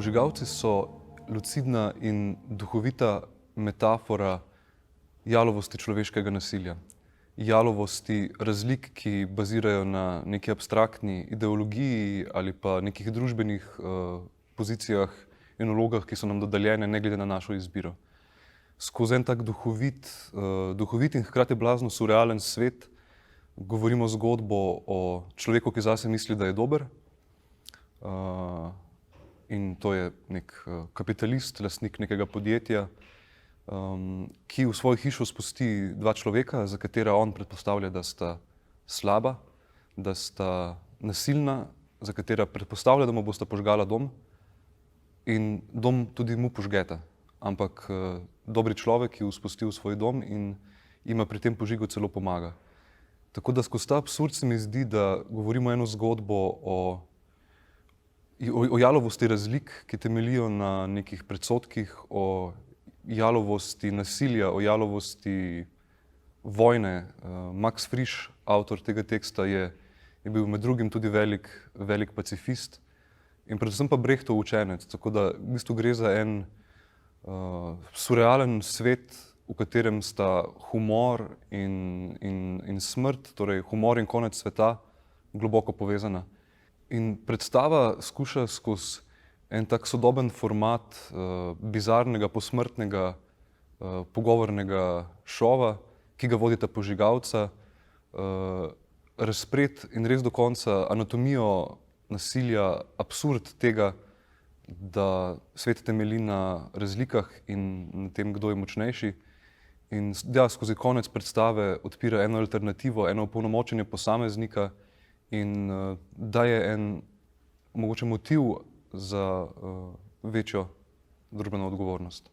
Požigalci so lucidna in duhovita metafora jalovosti človeškega nasilja. Jalovosti razlik, ki bazirajo na neki abstraktni ideologiji ali pa nekih družbenih pozicijah in vlogah, ki so nam dodeljene ne glede na našo izbiro. Skozi en tak duhovit in hkrati blazno surrealen svet govorimo zgodbo o človeku, ki zase misli, da je dober. In to je nek kapitalist, lastnik nekega podjetja, ki v svojo hišo spusti dva človeka, za katera on predpostavlja, da sta slaba, da sta nasilna, za katera predpostavlja, da mu bosta požgala dom in dom tudi mu požgeta. Ampak dobri človek je spustil v svoj dom in jima pri tem požigu celo pomaga. Tako da skozi ta absurd se mi zdi, da govorimo eno zgodbo o jalovosti razlik, ki temeljijo na nekih predsodkih, o jalovosti nasilja, o jalovosti vojne. Max Frisch, avtor tega teksta, je bil med drugim tudi velik pacifist in predvsem pa Brechtov učenec. Tako da v bistvu gre za en surrealen svet, v katerem sta humor in smrt, torej humor in konec sveta, globoko povezana. In predstava skuša skozi en tak sodoben format bizarnega posmrtnega pogovornega šova, ki ga vodita požigalca, razpret in res do konca anatomijo nasilja, absurd tega, da svet temelji na razlikah in na tem, kdo je močnejši. In ja, skozi konec predstave odpira eno alternativo, eno opolnomočenje posameznika in daje en mogoče motiv za večjo družbeno odgovornost.